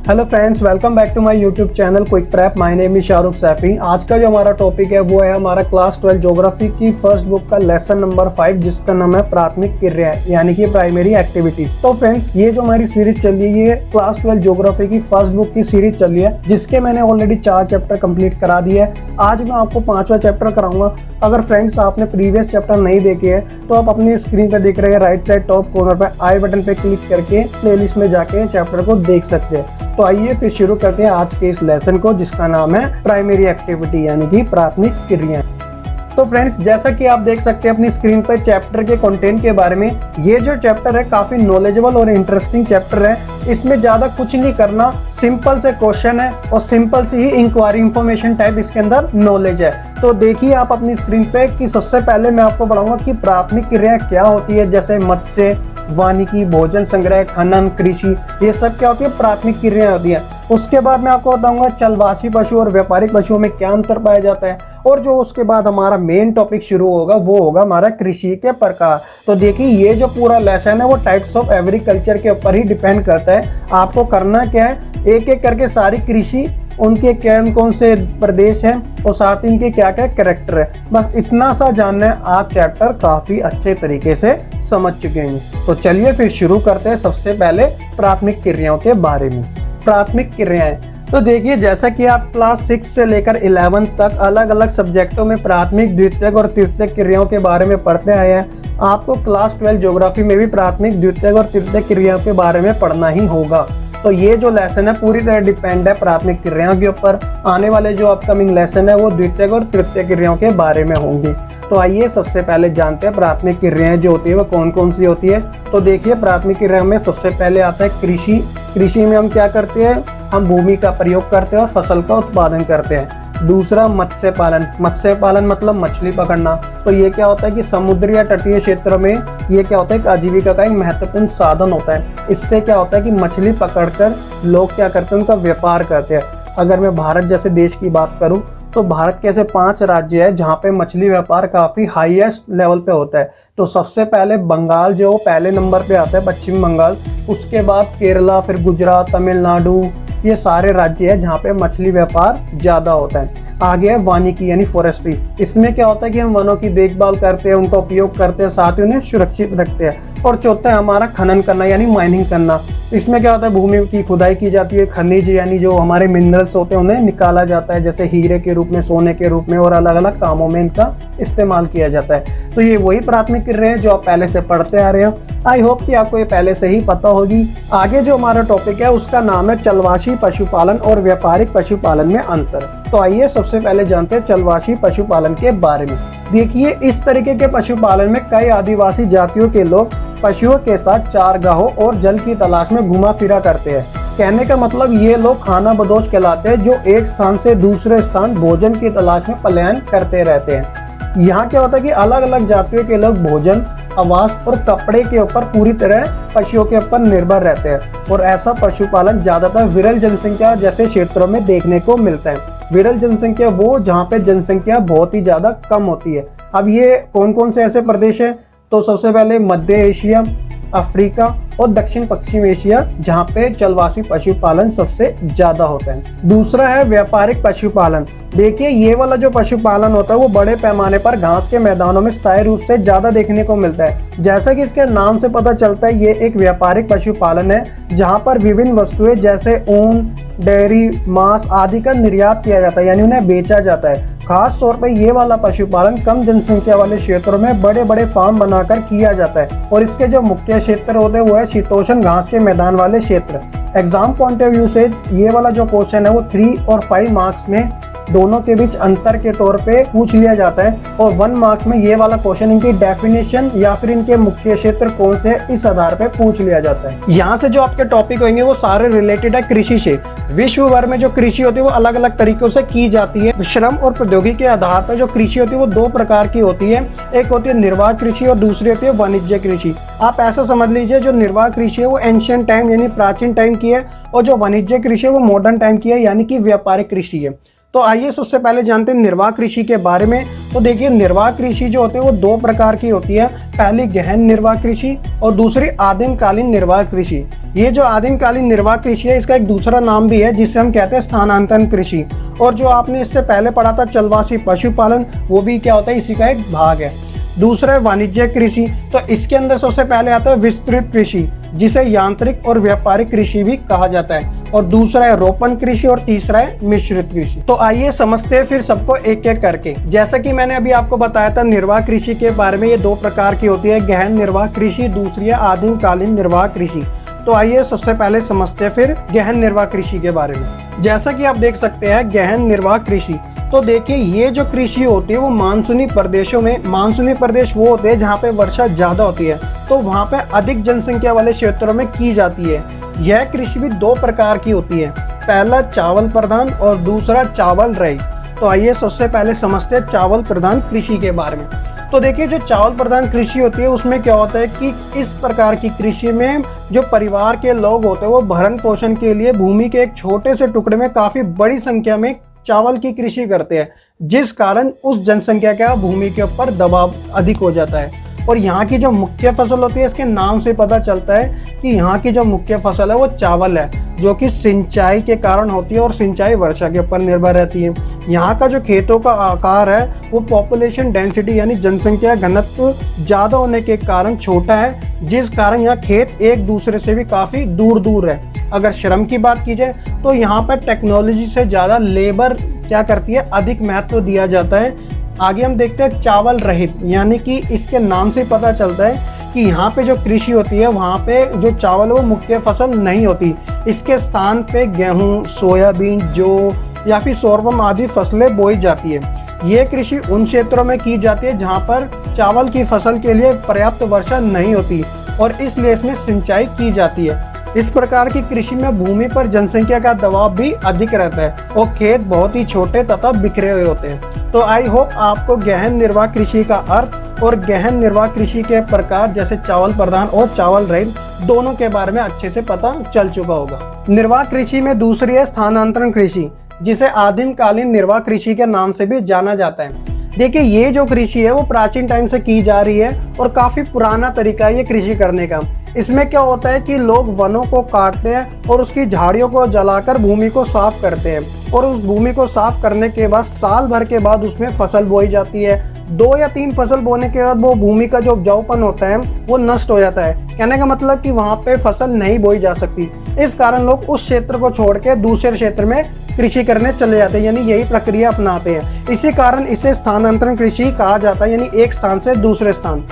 Hello friends, welcome back to my YouTube channel quick prep. My name is Shahrukh Saifi. आज का जो हमारा topic है वो है हमारा क्लास 12 ज्योग्राफी की फर्स्ट बुक का लेसन नंबर 5, जिसका नाम है प्राथमिक क्रियाएं यानी कि प्राइमरी एक्टिविटीज। तो फ्रेंड्स, ये जो हमारी सीरीज चल रही है ये क्लास 12 ज्योग्राफी की फर्स्ट बुक की सीरीज चल रही है, जिसके मैंने ऑलरेडी 4 चैप्टर कंप्लीट करा दिए है। आज मैं आपको 5वां चैप्टर कराऊंगा। अगर फ्रेंड्स आपने प्रीवियस चैप्टर नहीं देखे हैं तो आप अपनी स्क्रीन पर दिख रहे हैं राइट साइड टॉप कॉर्नर पर आई बटन पे क्लिक करके प्लेलिस्ट में जाके चैप्टर को देख सकते हैं। तो आइए फिर शुरू करते हैं आज के इस लेसन को, जिसका नाम है प्राइमरी एक्टिविटी यानी कि प्राथमिक क्रियाएं। तो फ्रेंड्स, जैसा कि आप देख सकते हैं अपनी स्क्रीन पर चैप्टर के कंटेंट के बारे में, ये जो चैप्टर है काफी नॉलेजेबल और इंटरेस्टिंग चैप्टर है। इसमें ज्यादा कुछ नहीं करना, सिंपल से क्वेश्चन है और सिंपल सी ही इंक्वायरी इंफॉर्मेशन टाइप इसके अंदर नॉलेज है। तो देखिए आप अपनी स्क्रीन पे कि सबसे पहले मैं आपको बताऊंगा कि प्राथमिक क्रियाएं क्या होती है, जैसे मत्स्य, वानिकी, भोजन संग्रह, खनन, कृषि, ये सब क्या होती है, प्राथमिक क्रियाएं होती है। उसके बाद मैं आपको बताऊंगा चलवासी पशु और व्यापारिक पशुओं में क्या अंतर पाया जाता है, और जो उसके बाद हमारा मेन टॉपिक शुरू होगा वो होगा हमारा कृषि के प्रकार। तो देखिए ये जो पूरा लेसन है वो टाइप्स ऑफ एग्रीकल्चर के ऊपर ही डिपेंड करता है। आपको करना क्या है, एक एक करके सारी कृषि, उनके कौन कौन से प्रदेश हैं और साथ ही इनके क्या क्या कैरेक्टर है, बस इतना सा जानना है। आप चैप्टर काफी अच्छे तरीके से समझ चुके हैं। तो चलिए फिर शुरू करते हैं सबसे पहले प्राथमिक क्रियाओं के बारे में। प्राथमिक क्रियाएं, तो देखिए जैसा कि आप क्लास 6 से लेकर 11 तक अलग अलग सब्जेक्टों में प्राथमिक, द्वितीयक और तृतीयक क्रियाओं के बारे में पढ़ते आए हैं। आपको क्लास 12 ज्योग्राफी में भी प्राथमिक, द्वितीयक और तृतीयक क्रियाओं के बारे में पढ़ना ही होगा। तो ये जो लेसन है पूरी तरह डिपेंड है प्राथमिक क्रियाओं के ऊपर। आने वाले जो अपकमिंग लेसन है वो द्वितीयक और तृतीयक क्रियाओं के बारे में होंगे। तो आइए सबसे पहले जानते हैं प्राथमिक क्रियाएं जो होती है वो कौन कौन सी होती है। तो देखिए प्राथमिक क्रिया में सबसे पहले आता है कृषि। कृषि में हम क्या करते हैं, हम भूमि का प्रयोग करते हैं और फसल का उत्पादन करते हैं। दूसरा मत्स्य पालन। मत्स्य पालन मतलब मछली पकड़ना। तो ये क्या होता है कि समुद्री या तटीय क्षेत्रों में ये क्या होता है कि आजीविका का एक महत्वपूर्ण साधन होता है। इससे क्या होता है कि मछली पकड़कर लोग क्या करते हैं, उनका व्यापार करते हैं। अगर मैं भारत जैसे देश की बात करूं तो भारत के ऐसे 5 राज्य है जहां पे मछली व्यापार काफी हाईएस्ट लेवल पे होता है। तो सबसे पहले बंगाल जो पहले नंबर पे आता है, पश्चिम बंगाल। उसके बाद केरला, फिर गुजरात, तमिलनाडु, ये सारे राज्य है जहाँ पे मछली व्यापार ज्यादा होता है। आगे है वानिकी यानी फॉरेस्ट्री। इसमें क्या होता है कि हम वनों की देखभाल करते हैं, उनका उपयोग करते हैं, साथ ही उन्हें सुरक्षित रखते हैं। और चौथा है हमारा खनन करना यानी माइनिंग करना। इसमें क्या होता है, भूमि की खुदाई की जाती है, खनिज यानी जो हमारे मिनरल्स होते हैं उन्हें निकाला जाता है, जैसे हीरे के रूप में, सोने के रूप में, और अलग अलग कामों में इनका इस्तेमाल किया जाता है। तो ये वही प्राथमिक क्रियाएं हैं जो आप पहले से पढ़ते आ रहे हो। आई होप कि आपको ये पहले से ही पता होगी। आगे जो हमारा टॉपिक है उसका नाम है चलवासी पशुपालन और व्यापारिक पशुपालन में अंतर। तो आइए सबसे पहले जानते हैं चलवासी पशुपालन के बारे में। देखिए इस तरीके के पशुपालन में कई आदिवासी जातियों के लोग पशुओं के साथ चारगाहों और जल की तलाश में घुमा फिरा करते हैं। कहने का मतलब ये लोग खाना बदोश कहलाते हैं, जो एक स्थान से दूसरे स्थान भोजन की तलाश में पलायन करते रहते हैं। यहाँ क्या होता है कि अलग अलग जातियों के लोग भोजन, आवास और कपड़े के ऊपर पूरी तरह पशुओं के ऊपर निर्भर रहते हैं। और ऐसा पशुपालन ज्यादातर विरल जनसंख्या जैसे क्षेत्रों में देखने को मिलता है। विरल जनसंख्या वो जहाँ पे जनसंख्या बहुत ही ज्यादा कम होती है। अब ये कौन कौन से ऐसे प्रदेश है, तो सबसे पहले मध्य एशिया, अफ्रीका और दक्षिण पश्चिम एशिया, जहाँ पे चलवासी पशुपालन सबसे ज्यादा होता है। दूसरा है व्यापारिक पशुपालन। देखिए ये वाला जो पशुपालन होता है वो बड़े पैमाने पर घास के मैदानों में स्थायी रूप से ज्यादा देखने को मिलता है। जैसा कि इसके नाम से पता चलता है ये एक व्यापारिक पशुपालन है, जहाँ पर विभिन्न वस्तुएं जैसे ऊन, डेयरी, मांस आदि का निर्यात किया जाता है यानी उन्हें बेचा जाता है। खास तौर पर ये वाला पशुपालन कम जनसंख्या वाले क्षेत्रों में बड़े बड़े फार्म बनाकर किया जाता है। और इसके जो मुख्य क्षेत्र होते हैं वो है शीतोष्ण घास के मैदान वाले क्षेत्र। एग्जाम पॉइंट ऑफ व्यू से ये वाला जो क्वेश्चन है वो 3 और 5 मार्क्स में दोनों के बीच अंतर के तौर पे पूछ लिया जाता है, और 1 मार्क्स में ये वाला क्वेश्चन इनकी डेफिनेशन या फिर इनके मुख्य क्षेत्र कौन से इस आधार पे पूछ लिया जाता है। यहाँ से जो आपके टॉपिक होंगे वो सारे रिलेटेड है कृषि से। विश्व भर में जो कृषि होती है वो अलग अलग तरीकों से की जाती है। श्रम और प्रौद्योगिकी के आधार पर जो कृषि होती है वो 2 प्रकार की होती है। एक होती है निर्वाह कृषि और दूसरी होती है वाणिज्य कृषि। आप ऐसा समझ लीजिए जो निर्वाह कृषि है वो एंशियंट टाइम यानी प्राचीन टाइम की है, और जो वाणिज्य कृषि है वो मॉडर्न टाइम की है यानी कि व्यापारिक कृषि है। तो आइए सबसे पहले जानते हैं निर्वाह कृषि के बारे में। तो देखिए, निर्वाह कृषि जो होते हैं वो दो प्रकार की होती है। पहली गहन निर्वाह कृषि और दूसरी आदिमकालीन निर्वाह कृषि। ये जो आदिमकालीन निर्वाह कृषि है, इसका एक दूसरा नाम भी है जिसे हम कहते हैं स्थानांतरण कृषि। और जो आपने इससे पहले पढ़ा था चलवासी पशुपालन, वो भी क्या होता है, इसी का एक भाग है। दूसरा है वाणिज्य कृषि। तो इसके अंदर सबसे पहले आता है विस्तृत कृषि, जिसे यांत्रिक और व्यापारिक कृषि भी कहा जाता है। और दूसरा है रोपण कृषि और तीसरा है मिश्रित कृषि। तो आइए समझते हैं फिर सबको एक एक करके। जैसा कि मैंने अभी आपको बताया था निर्वाह कृषि के बारे में, ये दो प्रकार की होती है, गहन निर्वाह कृषि, दूसरी है आदिमकालीन निर्वाह कृषि। तो आइए सबसे पहले समझते हैं फिर गहन निर्वाह कृषि के बारे में। जैसा कि आप देख सकते हैं गहन निर्वाह कृषि, तो देखिए ये जो कृषि होती है वो मानसूनी प्रदेशों में, मानसूनी प्रदेश वो होते हैं जहाँ पे वर्षा ज़्यादा होती है, तो वहाँ पे अधिक जनसंख्या वाले क्षेत्रों में की जाती है। यह कृषि भी दो प्रकार की होती है, पहला चावल प्रधान और दूसरा चावल रहित। तो आइए सबसे पहले समझते हैं चावल प्रधान कृषि के बारे में। तो देखिए जो चावल प्रधान कृषि होती है उसमें क्या होता है कि इस प्रकार की कृषि में जो परिवार के लोग होते हैं वो भरण पोषण के लिए भूमि के एक छोटे से टुकड़े में काफ़ी बड़ी संख्या में चावल की कृषि करते हैं, जिस कारण उस जनसंख्या का भूमि के ऊपर दबाव अधिक हो जाता है। और यहाँ की जो मुख्य फसल होती है, इसके नाम से पता चलता है कि यहाँ की जो मुख्य फसल है वो चावल है, जो कि सिंचाई के कारण होती है और सिंचाई वर्षा के ऊपर निर्भर रहती है। यहाँ का जो खेतों का आकार है वो पॉपुलेशन डेंसिटी यानी जनसंख्या घनत्व ज़्यादा होने के कारण छोटा है, जिस कारण यहाँ खेत एक दूसरे से भी काफ़ी दूर दूर है। अगर श्रम की बात की जाए तो यहाँ पर टेक्नोलॉजी से ज़्यादा लेबर क्या करती है, अधिक महत्व दिया जाता है। आगे हम देखते हैं चावल रहित, यानी कि इसके नाम से पता चलता है कि यहाँ पे जो कृषि होती है वहाँ पे जो चावल है वो मुख्य फसल नहीं होती। इसके स्थान पे गेहूँ, सोयाबीन, जौ या फिर सोरगम आदि फसलें बोई जाती है। ये कृषि उन क्षेत्रों में की जाती है जहाँ पर चावल की फसल के लिए पर्याप्त वर्षा नहीं होती और इसलिए इसमें सिंचाई की जाती है। इस प्रकार की कृषि में भूमि पर जनसंख्या का दबाव भी अधिक रहता है और खेत बहुत ही छोटे तथा बिखरे हुए होते हैं। तो आई होप आपको गहन निर्वाह कृषि का अर्थ और गहन निर्वाह कृषि के प्रकार जैसे चावल प्रधान और चावल रहित दोनों के बारे में अच्छे से पता चल चुका होगा। निर्वाह कृषि में दूसरी है स्थानांतरण कृषि, जिसे आदिमकालीन निर्वाह कृषि के नाम से भी जाना जाता है। देखिए ये जो कृषि है वो प्राचीन टाइम से की जा रही है और काफी पुराना तरीका है ये कृषि करने का। इसमें क्या होता है कि लोग वनों को काटते हैं और उसकी झाड़ियों को जलाकर भूमि को साफ करते हैं और उस भूमि को साफ करने के बाद साल भर के बाद उसमें फसल बोई जाती है। 2 या 3 फसल बोने के बाद वो भूमि का जो उपजाऊपन होता है वो नष्ट हो जाता है। कहने का मतलब कि वहाँ पे फसल नहीं बोई जा सकती। इस कारण लोग उस क्षेत्र को छोड़ के दूसरे क्षेत्र में कृषि करने चले जाते हैं, यानी यही प्रक्रिया अपनाते हैं। इसी कारण इसे स्थानांतरण कृषि कहा जाता है, यानी एक स्थान से दूसरे स्थान।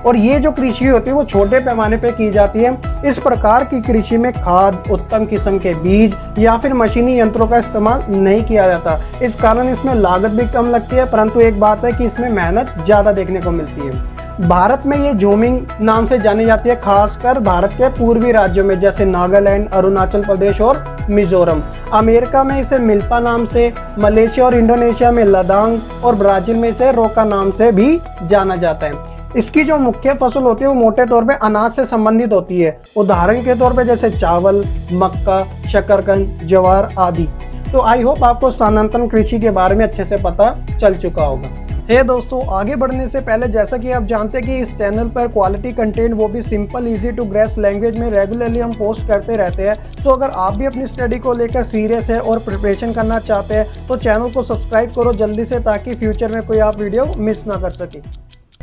और ये जो कृषि होती है वो छोटे पैमाने पे की जाती है। इस प्रकार की कृषि में खाद, उत्तम किस्म के बीज या फिर मशीनी यंत्रों का इस्तेमाल नहीं किया जाता। इस कारण इसमें लागत भी कम लगती है, परंतु एक बात है कि इसमें मेहनत ज़्यादा देखने को मिलती है। भारत में ये झूमिंग नाम से जानी जाती है, खासकर भारत के पूर्वी राज्यों में जैसे नागालैंड, अरुणाचल प्रदेश और मिजोरम। अमेरिका में इसे मिल्पा नाम से, मलेशिया और इंडोनेशिया में लदांग और ब्राज़ील में इसे रोका नाम से भी जाना जाता है। इसकी जो मुख्य फसल होती है वो मोटे तौर पे अनाज से संबंधित होती है। उदाहरण के तौर पे जैसे चावल, मक्का, शकरकंद, ज्वार आदि। तो आई होप आपको स्थानांतरण कृषि के बारे में अच्छे से पता चल चुका होगा। हे दोस्तों, आगे बढ़ने से पहले जैसा कि आप जानते हैं कि इस चैनल पर क्वालिटी कंटेंट वो भी simple easy to grasp language में रेगुलरली हम पोस्ट करते रहते हैं। सो अगर आप भी अपनी स्टडी को लेकर सीरियस है और प्रिपरेशन करना चाहते हैं तो चैनल को सब्सक्राइब करो जल्दी से, ताकि फ्यूचर में कोई आप वीडियो मिस ना कर सके।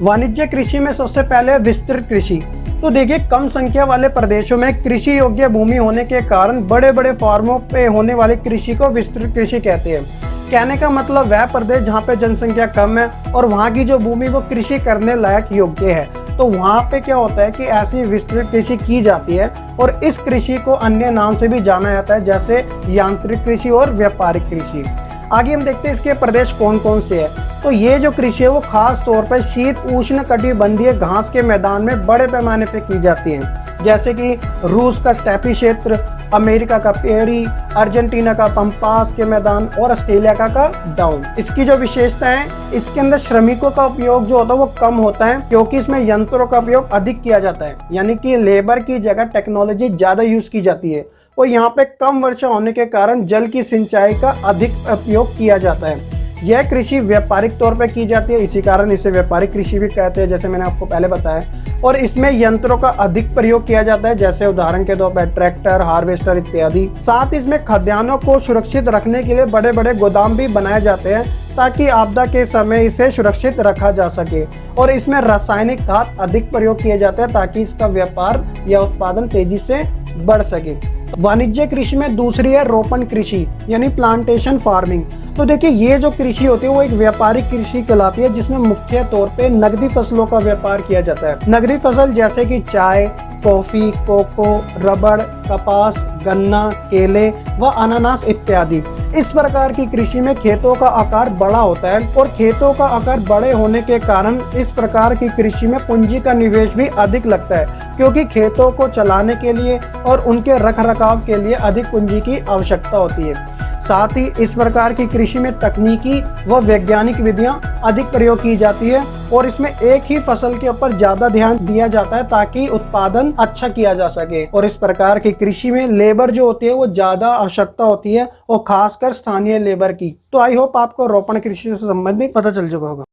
वाणिज्य कृषि में सबसे पहले विस्तृत कृषि। तो देखिए कम संख्या वाले प्रदेशों में कृषि योग्य भूमि होने के कारण बड़े बड़े फार्मों पे होने वाली कृषि को विस्तृत कृषि कहते हैं। कहने का मतलब वह प्रदेश जहाँ पे जनसंख्या कम है और वहाँ की जो भूमि वो कृषि करने लायक योग्य है, तो वहाँ पे क्या होता है कि ऐसी विस्तृत कृषि की जाती है और इस कृषि को अन्य नाम से भी जाना जाता है, जैसे यांत्रिक कृषि और व्यापारिक कृषि। आगे हम देखते हैं इसके प्रदेश कौन कौन से हैं। तो ये जो कृषि है वो खास तौर पर शीत उष्ण कटिबंधीय घास के मैदान में बड़े पैमाने पे की जाती है, जैसे कि रूस का स्टेपी क्षेत्र, अमेरिका का पेरी, अर्जेंटीना का पंपास के मैदान और ऑस्ट्रेलिया का डाउन। इसकी जो विशेषता है, इसके अंदर श्रमिकों का उपयोग जो होता है वो कम होता है, क्योंकि इसमें यंत्रों का उपयोग अधिक किया जाता है, यानी कि लेबर की जगह टेक्नोलॉजी ज्यादा यूज की जाती है। और यहाँ पे कम वर्षा होने के कारण जल की सिंचाई का अधिक उपयोग किया जाता है। यह कृषि व्यापारिक तौर पर की जाती है, इसी कारण इसे व्यापारिक कृषि भी कहते हैं, जैसे मैंने आपको पहले बताया। और इसमें यंत्रों का अधिक प्रयोग किया जाता है, जैसे उदाहरण के तौर पर ट्रैक्टर, हार्वेस्टर इत्यादि। साथ ही इसमें खाद्यान्नों को सुरक्षित रखने के लिए बड़े बड़े गोदाम भी बनाए जाते हैं, ताकि आपदा के समय इसे सुरक्षित रखा जा सके। और इसमें रासायनिक खाद अधिक प्रयोग किए जाते हैं, ताकि इसका व्यापार या उत्पादन तेजी से बढ़ सके। वाणिज्य कृषि में दूसरी है रोपण कृषि, यानी प्लांटेशन फार्मिंग। तो देखिए, ये जो कृषि होती है वो एक व्यापारिक कृषि कहलाती है, जिसमें मुख्य तौर पे नकदी फसलों का व्यापार किया जाता है। नकदी फसल जैसे कि चाय, कॉफी, कोको, रबड़, कपास, गन्ना, केले व अनानास इत्यादि। इस प्रकार की कृषि में खेतों का आकार बड़ा होता है, और खेतों का आकार बड़े होने के कारण इस प्रकार की कृषि में पूंजी का निवेश भी अधिक लगता है, क्योंकि खेतों को चलाने के लिए और उनके रखरखाव के लिए अधिक पूंजी की आवश्यकता होती है। साथ ही इस प्रकार की कृषि में तकनीकी व वैज्ञानिक विधियां अधिक प्रयोग की जाती है, और इसमें एक ही फसल के ऊपर ज्यादा ध्यान दिया जाता है, ताकि उत्पादन अच्छा किया जा सके। और इस प्रकार की कृषि में लेबर जो होती है वो ज्यादा आवश्यकता होती है, और खासकर स्थानीय लेबर की। तो आई होप आपको रोपण कृषि से संबंधित पता चल चुका होगा।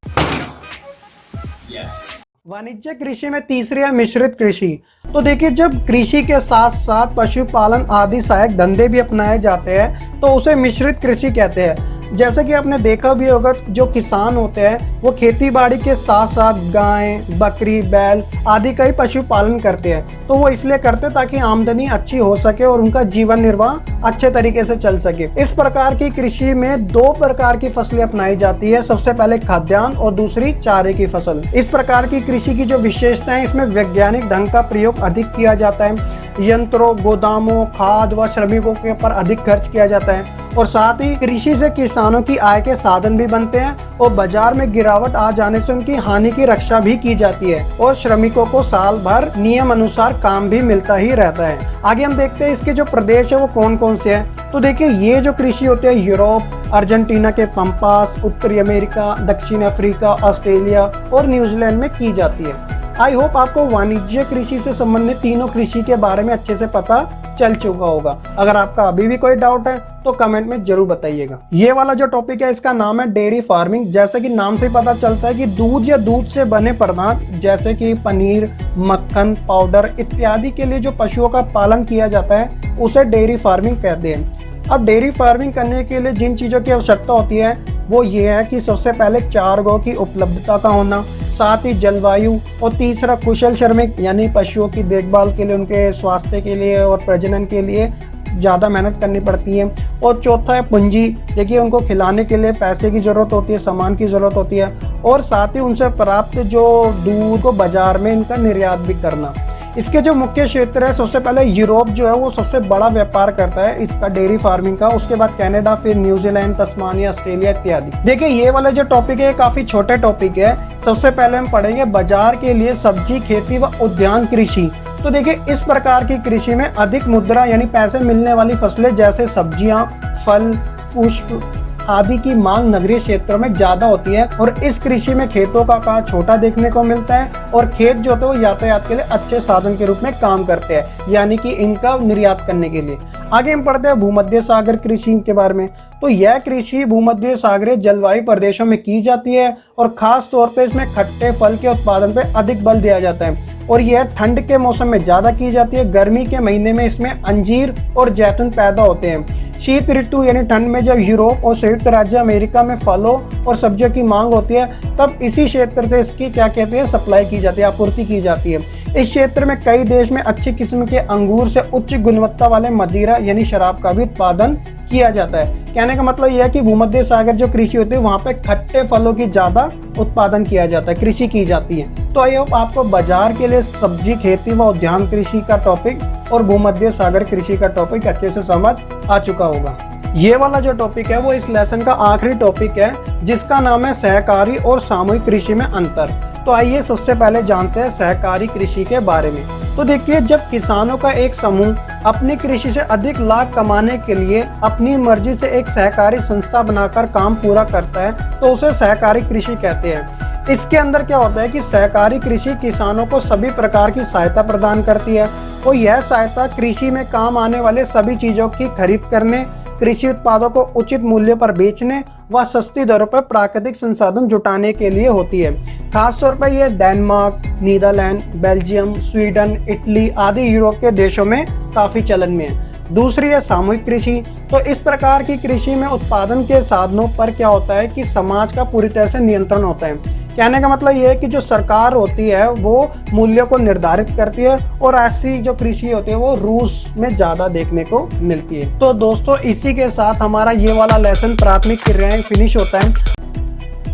वाणिज्य कृषि में तीसरी है मिश्रित कृषि। तो देखिए, जब कृषि के साथ साथ पशुपालन आदि सहायक धंधे भी अपनाए जाते हैं, तो उसे मिश्रित कृषि कहते हैं। जैसे कि आपने देखा भी होगा, जो किसान होते हैं वो खेती बाड़ी के साथ साथ गाय, बकरी, बैल आदि का ही पशुपालन करते हैं। तो वो इसलिए करते हैं ताकि आमदनी अच्छी हो सके और उनका जीवन निर्वाह अच्छे तरीके से चल सके। इस प्रकार की कृषि में दो प्रकार की फसलें अपनाई जाती है, सबसे पहले खाद्यान्न और दूसरी चारे की फसल। इस प्रकार की कृषि की जो विशेषता है, इसमें वैज्ञानिक ढंग का प्रयोग अधिक किया जाता है। यंत्रों, गोदामों, खाद व श्रमिकों के ऊपर अधिक खर्च किया जाता है, और साथ ही कृषि से किसानों की आय के साधन भी बनते हैं, और बाजार में गिरावट आ जाने से उनकी हानि की रक्षा भी की जाती है, और श्रमिकों को साल भर नियम अनुसार काम भी मिलता ही रहता है। आगे हम देखते हैं इसके जो प्रदेश है वो कौन कौन से हैं। तो देखिए, ये जो कृषि होती है यूरोप, अर्जेंटीना के पंपास, उत्तरी अमेरिका, दक्षिण अफ्रीका, ऑस्ट्रेलिया और न्यूजीलैंड में की जाती है। आई होप आपको वाणिज्य कृषि से संबंधित तीनों कृषि के बारे में अच्छे से पता चल चुका होगा। अगर आपका अभी भी कोई डाउट है तो कमेंट में जरूर बताइएगा। ये वाला जो टॉपिक है, इसका नाम है डेयरी फार्मिंग। जैसे कि नाम से पता चलता है कि दूध या दूध से बने पदार्थ जैसे कि पनीर, मक्खन, पाउडर इत्यादि के लिए जो पशुओं का पालन किया जाता है, उसे डेयरी फार्मिंग कहते हैं। अब डेयरी फार्मिंग करने के लिए जिन चीज़ों की आवश्यकता होती है वो ये है कि सबसे पहले चारागाह की उपलब्धता का होना, साथ ही जलवायु, और तीसरा कुशल श्रमिक, यानी पशुओं की देखभाल के लिए, उनके स्वास्थ्य के लिए और प्रजनन के लिए ज़्यादा मेहनत करनी पड़ती है, और चौथा है पूंजी। देखिए, उनको खिलाने के लिए पैसे की ज़रूरत होती है, सामान की ज़रूरत होती है, और साथ ही उनसे प्राप्त जो दूध को बाजार में इनका निर्यात भी करना। इसके जो मुख्य क्षेत्र है, सबसे पहले यूरोप जो है वो सबसे बड़ा व्यापार करता है इसका डेयरी फार्मिंग का, उसके बाद कनाडा, फिर न्यूजीलैंड, तस्मानिया, ऑस्ट्रेलिया इत्यादि। देखिए, ये वाला जो टॉपिक है काफी छोटे टॉपिक है। सबसे पहले हम पढ़ेंगे बाजार के लिए सब्जी खेती व उद्यान कृषि। तो देखिए, इस प्रकार की कृषि में अधिक मुद्रा यानी पैसे मिलने वाली फसलें जैसे सब्जियां, फल, पुष्प आदि की मांग नगरीय क्षेत्रों में ज्यादा होती है, और इस कृषि में खेतों का आकार छोटा देखने को मिलता है, और खेत जो होते हैं वो यातायात के लिए अच्छे साधन के रूप में काम करते हैं, यानी कि इनका निर्यात करने के लिए। आगे हम पढ़ते हैं भूमध्य सागर कृषि के बारे में। तो यह कृषि भूमध्य सागरीय जलवायु प्रदेशों में की जाती है, और खास तौर पे इसमें खट्टे फल के उत्पादन पे अधिक बल दिया जाता है, और यह ठंड के मौसम में ज्यादा की जाती है। गर्मी के महीने में इसमें अंजीर और जैतून पैदा होते हैं। शीत ऋतु यानी ठंड में जब यूरोप और संयुक्त राज्य अमेरिका में फलों और सब्जियों की मांग होती है, तब इसी क्षेत्र से इसकी क्या कहते हैं सप्लाई की जाती है, आपूर्ति की जाती है। इस क्षेत्र में कई देश में अच्छी किस्म के अंगूर से उच्च गुणवत्ता वाले मदिरा यानी शराब का भी उत्पादन किया जाता है। कहने का मतलब यह है कि भूमध्य सागर जो कृषि होती है वहाँ पे खट्टे फलों की ज्यादा उत्पादन किया जाता है, कृषि की जाती है। तो आई होप आपको बाजार के लिए सब्जी खेती व उद्यान कृषि का टॉपिक और भूमध्य सागर कृषि का टॉपिक अच्छे से समझ आ चुका होगा। ये वाला जो टॉपिक है वो इस लेसन का आखिरी टॉपिक है, जिसका नाम है सहकारी और सामूहिक कृषि में अंतर। तो आइए सबसे पहले जानते हैं सहकारी कृषि के बारे में। तो देखिए, जब किसानों का एक समूह अपनी कृषि से अधिक लाभ कमाने के लिए अपनी मर्जी से एक सहकारी संस्था बनाकर काम पूरा करता है तो उसे सहकारी कृषि कहते हैं। इसके अंदर क्या होता है कि सहकारी कृषि किसानों को सभी प्रकार की सहायता प्रदान करती है और यह सहायता कृषि में काम आने वाले सभी चीजों की खरीद करने, कृषि उत्पादों को उचित मूल्य पर बेचने व सस्ती दरों पर प्राकृतिक संसाधन जुटाने के लिए होती है। खासतौर पर यह Denmark, Netherland, Belgium, Sweden, Italy आदि यूरोप के देशों में काफी चलन में है। दूसरी है सामूहिक कृषि। तो इस प्रकार की कृषि में उत्पादन के साधनों पर क्या होता है कि समाज का पूरी तरह से नियंत्रण होता है। कहने का मतलब ये है कि जो सरकार होती है वो मूल्यों को निर्धारित करती है और ऐसी जो कृषि होती है वो रूस में ज्यादा देखने को मिलती है। तो दोस्तों इसी के साथ हमारा ये वाला लेसन प्राथमिक क्रियाएं फिनिश होता है।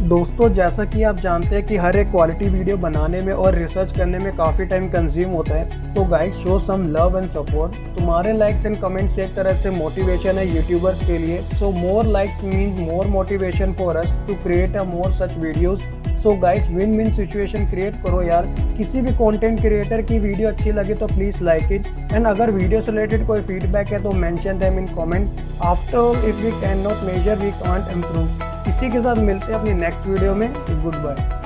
दोस्तों जैसा कि आप जानते हैं कि हर एक क्वालिटी वीडियो बनाने में और रिसर्च करने में काफ़ी टाइम कंज्यूम होता है, तो guys show some love and support. तुम्हारे लाइक्स एंड कमेंट्स एक तरह से मोटिवेशन है यूट्यूबर्स के लिए। So more likes means more motivation for us to create a more such videos. So guys win win situation create करो यार। किसी भी कंटेंट क्रिएटर की वीडियो अच्छी लगे तो प्लीज़ लाइक इट, एंड अगर वीडियो से रिलेटेड कोई फीडबैक है तो mention them in comment. After all if we can not measure we can't improve. इसी के साथ मिलते हैं अपनी नेक्स्ट वीडियो में। Good bye.